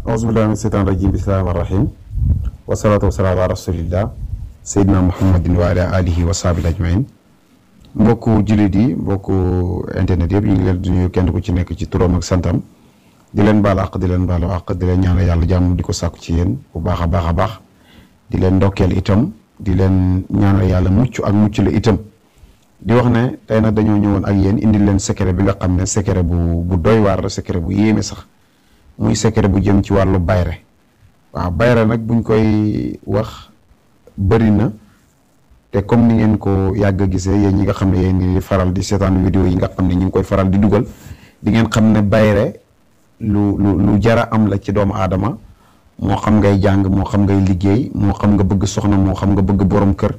auzubillahi min seytaan rajim bismillahi rahmaani rahim wasalaatu wasalaamu ala rasulillah seydina muhammadin wa ala alihi wa sahbihi ajmain mbokku jullit yi mbokku internet yëpp ñu ngi leen di nuyu kenn ku ci nekk ci turam ak santam di leen baal àq di leen baalu àq di leen ñaanal yàlla jàmm di ko sàkku ci yéen bu baax a baax a baax di leen ndokkeel itam di leen ñaanal yàlla mucc ak mucc la itam di wax ne tey nag dañoo ñëwoon ak yéen indil leen secret bi nga xam ne secret bu doy waar la secret bu yéeme sax muy secret bu jëm ci wàllu bayre waaw bayre nag buñ koy wax bëri na te comme ni ngeen ko yàgg a gisee yéen ñi nga xam ne yéen ngi faral di seetaan vidéo yi nga xam ne ñu ngi koy faral di dugal di ngeen xam ne bayre lu jara am la ci doomu aadama moo xam ngay jàng moo xam ngay liggéey moo xam nga bëgg soxna moo xam nga bëgg borom kër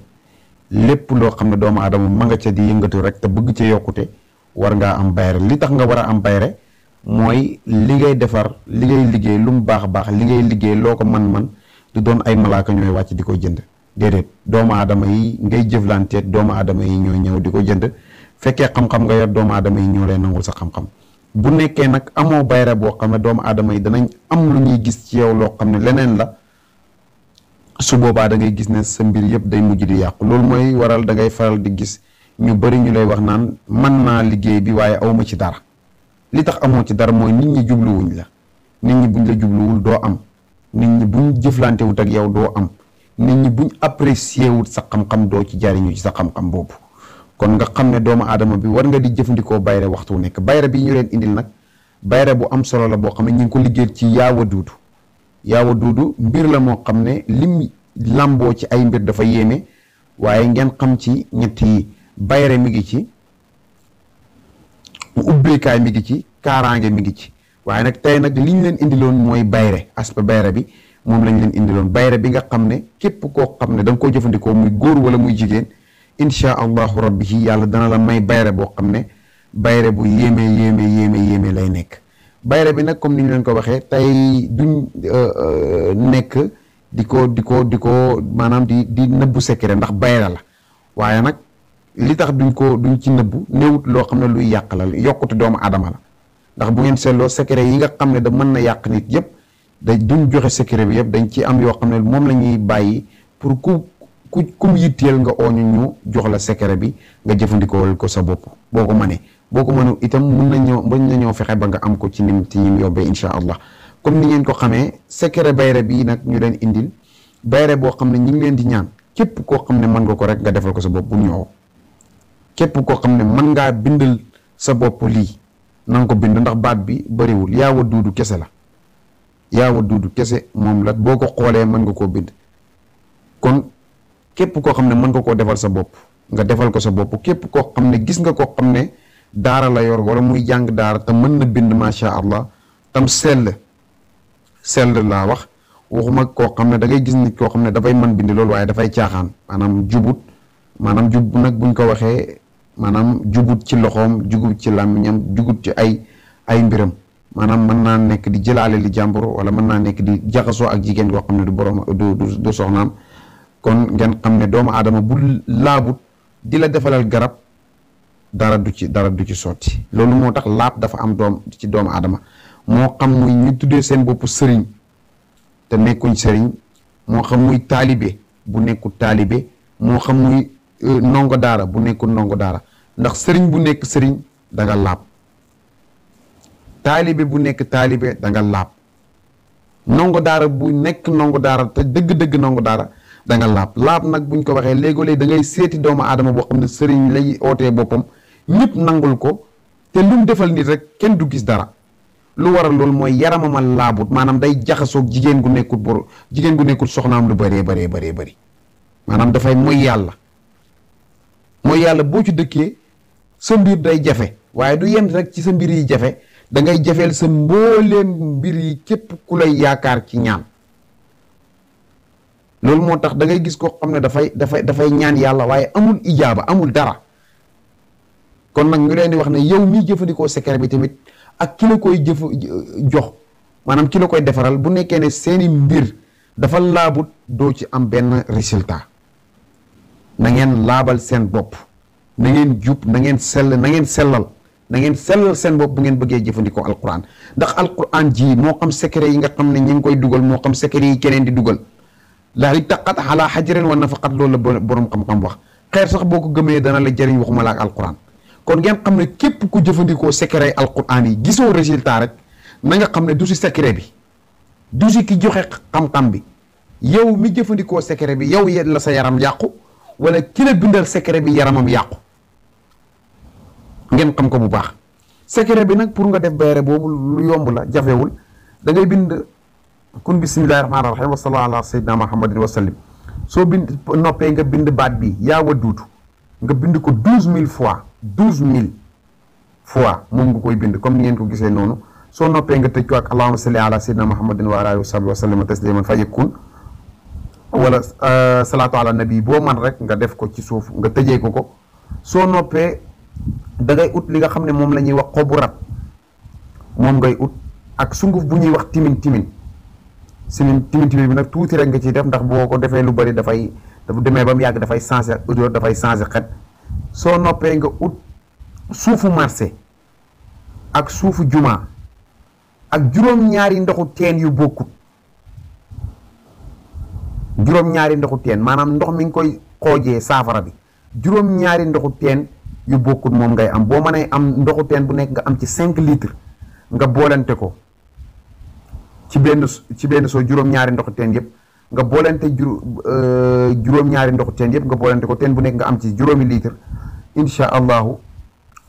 lépp loo xam ne doomu aadama ma nga ca di yëngatu rek te bëgg ca yokkute war ngaa am bayre li tax nga war a am bayre mooy li ngay defar li ngay liggéey lu mu baax baax li ngay liggéey loo ko man du doon ay malaaka ñooy wàcc di ko jënd déedéet doomu aadama yi ngay jëflanteet doomu aadama yi ñoo ñëw di ko jënd fekkee xam-xam nga yor doomu aadama yi ñoo lay nangul sa xam-xam bu nekkee nag amoo bayre boo xam ne doomu aadama yi danañ am lu ñuy gis ci yow loo xam ne leneen la su boobaa da ngay gis ne sa mbir yëpp day mujj di yàqu loolu mooy waral da ngay faral di gis ñu bari ñu lay wax naan mën naa liggéey bi waaye awma ci dara li tax amoo ci dara mooy nit ñi jubluwuñ la nit ñi buñ la jubluwul doo am nit ñi buñ jëflante wut ak yow doo am nit ñi buñ apprécié wut sa xam-xam doo ci jariñu ci sa xam-xam boobu kon nga xam ne doomu aadama bi war nga di jëfandikoo bayre waxtu wu nekk bayre bi ñu leen indil nag bayre bu am solo la boo xam ne ñu ngi ko liggéey ci yaawa duudu mbir la moo xam ne lim lamboo ci ay mbir dafa yéeme waaye ngeen xam ci ñett yi bayre mi ngi ci ubbeekaay mi ngi ci kaaraange mi ngi ci waaye nag tey nag liñ leen indiloon mooy bayre aspect bayre bi moom lañ leen indiloon bayre bi nga xam ne képp koo xam ne da nga koo jëfandikoo muy góor wala muy jigéen insha allahu rabbi yi yàlla dana la may bayre boo xam ne bayre bu yéeme lay nekk bayre bi nag comme ni ñu leen ko waxee tey duñ nekk di ko maanaam di nëbbu secret ndax bayre la waaye nag li tax duñ ci nëbbu néewut loo xam ne luy yàq la yokkute doomu aadama la ndax bu ngeen seetloo secret yi nga xam ne da mën na yàq nit yëpp duñ joxe secret bi yëpp dañ ci am yoo xam ne moom la ñuy bàyyi pour kum yitteel nga ooñu ñu jox la secret bi nga jëfandikoo ko sa bopp boo ko mënee boo ko mënu itam mën na ñëw fexe ba nga am ko ci nim yombee insha allah comme ni ngeen ko xamee secret bayre bi nag ñu leen indil bayre boo xam ne ñu ngi leen di ñaan képp koo xam ne mën nga ko rek nga defal ko sa bopp bu ñëw képp koo xam ne mën ngaa bindal sa bopp lii na nga ko bind ndax baat bi bëriwul yaawa duudu kese la yaawa duudu kese moom la boo ko xoolee mën nga koo bind kon képp koo xam ne mën nga koo defal sa bopp nga defal ko sa bopp képp koo xam ne gis nga koo xam ne daara la yor wala muy jàng daara te mën na bind macha allah tam sell laa waxuma koo xam ne da ngay gis nit koo xam ne dafay mën bind loolu waaye dafay caaxaan maanaam jubut nag buñ ko waxee maanaam jubut ci loxoom jubut ci làmmiñam jubut ci ay mbiram maanaam mën naa nekk di jëlaale li jàmbur wala mën naa nekk di jaxasoo ak jigéen koo xam ne du borom du soxnaam kon ngeen xam ne doomu aadama bu laabut di la defalal garab dara du ci sotti loolu moo tax laab dafa am ci doomu aadama moo xam muy ñu tuddee seen bopp sëriñ te nekkuñ sëriñ moo xam muy taalibe bu nekkul taalibe moo xam muy ndongo daara bu nekkul ndongo daara ndax sëriñ bu nekk sëriñ da nga laab taalibe bu nekk taalibe da nga laab ndongo daara bu nekk ndongo daara te dëgg-dëgg ndongo daara da nga laab nag buñ ko waxee léegoo-léeg da ngay seeti doomu aadama boo xam ne sëriñ lay ootee boppam ñëpp nangul ko te lu mu defal nit rek kenn du gis dara lu waral loolu mooy yaramama laabut maanaam day jaxasoog jigéen gu nekkul soxnaam lu bëree bëri maanaam dafay mooy yàlla boo ci dëkkee sa mbir day jafe waaye du yem rek ci sa mbir yi jafe da ngay jafeel sa mbooleem mbir yi képp ku lay yaakaar ci ñaan loolu moo tax da ngay gis koo xam ne dafay ñaan yàlla waaye amul ijaaba amul dara kon nag ñu leen di wax ne yow mii jëfandikoo secret bi tamit ak ki la koy jox maanaam ki la koy defaral bu nekkee ne seeni mbir dafa laabut doo ci am benn résultat na ngeen laabal seen bopp na ngeen jub na ngeen sell na ngeen sellal na ngeen sellal seen bopp bu ngeen bëggee jëfandikoo alquran ndax alquran ji moo xam secret yi nga xam ne ñi ngi koy dugal moo xam secret yi keneen di dugal laa li taqat ala xajarin wa nafaqat loolu la borom xam-xam wax xeer sax boo ko gëmee dana la jëriñ waxuma la ak alquran kon ngeen xam ne képp ku jëfandikoo secret alquran yi gisoo résultat rek na nga xam ne du si secret bi du si ki joxe xam-xam bi yow mi jëfandikoo secret bi yow la sa yaram yàqu wala ki la bindal secret bi yaramam yàqu ngeen xam ko bu baax secret bi nag pour nga def bayre boobu lu yomb la jafewul da ngay bind kun bismillahi rahmaani rahim wa sallallahu ala sayyidina muhammadin wa sallim soo bind noppee nga bind baat bi yaa waduutu nga bind ko 12000 fois 12000 fois moom nga koy bind comme ni ngeen ko gisee noonu soo noppee nga tëj ko ak allahumma salli ala sayyidina muhammadin wa ala alihi wa sahbihi wa sallam tasliman fa yakun wala salaatu ala nabi boo man rek nga def ko ci suuf nga tëjee ko soo noppee da ngay ut li nga xam ne moom la ñuy wax xobu rat moom ngay ut ak sunguf bu ñuy wax timin timin bi nag tuuti rek nga ciy def ndax boo ko defee lu bari dafa demee ba mu yàgg dafay changer odeur dafay changer xet soo noppee nga ut suufu marché ak suufu juma ak juróom-ñaari ndoxu teen yu bokkut juróom-ñaari ndoxu teen maanaam ndox mi ngi koy xoojee saafara bi juróom-ñaari ndoxu teen yu bokkut moom ngay am boo mënee am ndoxu teen bu nekk nga am ci 5 litres nga boolante ko ci benn soo juróom-ñaari ndoxu teen yëpp nga boolante juróom-ñaari ndoxu teen yëpp nga boolante ko teen bu nekk nga am ci juróomi litre incha allahu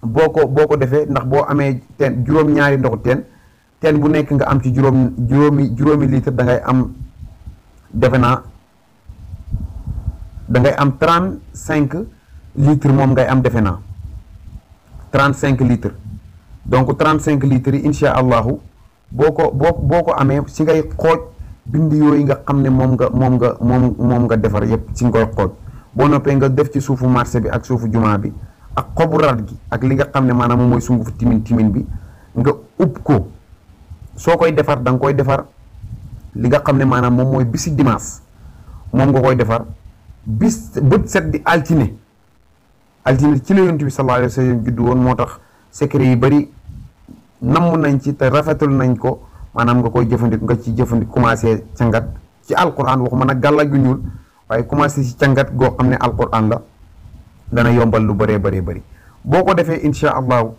boo ko defee ndax boo amee teen juróom-ñaari ndoxu teen bu nekk nga am ci juróomi litre da ngay am defe naa da ngay am 35 litres moom ngay am defe naa 35 litres donc 35 litres yi incha allahu boo ko amee si ngay xooj bind yooyu nga xam ne moom nga defar yépp si nga koy xooj boo noppee nga def ci suufu marché bi ak suufu jumaa bi ak xobu rat gi ak li nga xam ne maanaam moom mooy sungufu timin bi nga ub ko soo koy defar da nga koy defar li nga xam ne maanaam moom mooy bisi dimanche moom nga koy defar bis bët set di altine ci la yonent bi sallallahu alayhi wa sallam juddu woon moo tax secret yi bari namm nañ ci te rafetul nañ ko maanaam nga koy jëfandiku nga ci jëfandiku commencé cangat ci alquran waxuma nag gàllaaj gu ñuul waaye commencé ci cangat goo xam ne alquran la dana yombal lu bëree bëri boo ko defee incha allahu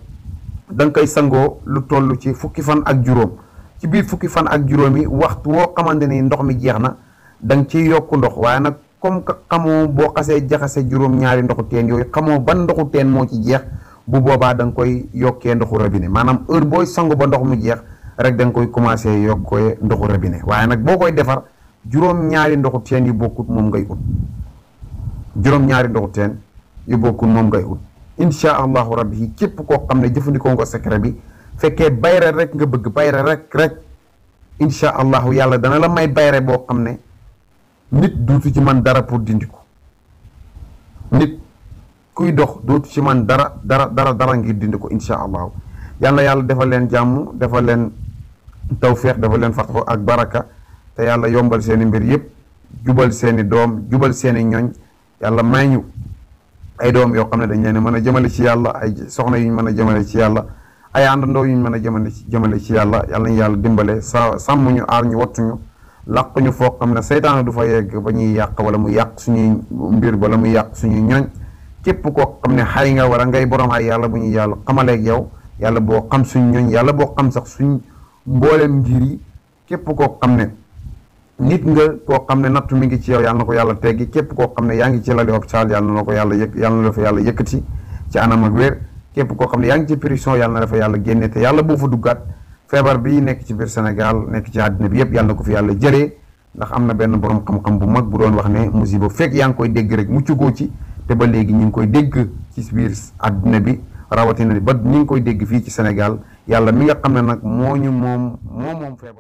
da nga koy sangoo lu toll ci fukki fan ak juróom ci biir fukki fan ak juróom yi waxtu woo xamante ni ndox mi jeex na da nga ciy yokk ndox waaye nag comme que xamoo boo xasee jaxase juróom-ñaari ndoxu teen yooyu xamoo ban ndoxu teen moo ci jeex bu boobaa da nga koy yokkee ndoxu robinet maanaam heure booy sangu ba ndox mu jeex rek da nga koy commencé yokkee ndoxu robinet waaye nag boo koy defar juróom-ñaari ndoxu teen yu bokkut moom ngay ut juróom-ñaari ndoxu teen yu bokkut moom ngay ut incha allahu rabbi képp koo xam ne jëfandikoo nga secret bi fekkee bayre rek nga bëgg bayre rek incha allahu yàlla dana la may bayre boo xam ne nit dootu ci man dara pour dindi ko nit kuy dox dootu ci man dara ngir dindi ko incha allahu yàlla defal leen jàmm defal leen tawféex defal leen fatxu ak baraka te yàlla yombal seeni mbir yëpp jubal seeni doom jubal seeni ñoñ yàlla may ñu ay doom yoo xam ne dañ leen mën a jëmale ci yàlla ay soxna yuñ mën a jëmale ci yàlla ay àndandoo yuñ mën a jëmale ci yàlla yàlla ñu yàlla dimbale sàmm ñu aar ñu wattuñu làq ñu foo xam ne seytaane du fa yegg ba ñuy yàq wala mu yàq suñuy mbir wala mu yàq suñuy ñoñ képp koo xam ne xay nga wala ngay borom ay yàlla bu ñuy yàlla xamaleeg yow yàlla boo xam suñ ñoñ yàlla boo xam sax suñ mboolem mbir yi képp koo xam ne nit nga koo xam ne nattu mi ngi ci yow yàlla na ko yàlla teggi képp koo xam ne yaa ngi ci lali hôpital yàlla na ko yàlla yàlla na la fa yàlla yëkkati ci anam ak wér képp koo xam ne yaa ngi ci prison yàlla na la fa yàlla génne te yàlla boo fa duggaat feebar bi nekk ci biir Sénégal nekk ci àddina bi yëpp yàlla na ko fi yàlla jëlee ndax am na benn borom xam-xam bu mag bu doon wax ne musiba fekk yaa ngi koy dégg rek mucc goo ci te ba léegi ñu ngi koy dégg ci biir àddina bi rawatina ba ñu ngi koy dégg fii ci Sénégal yàlla mi nga xam ne nag moo moom feebar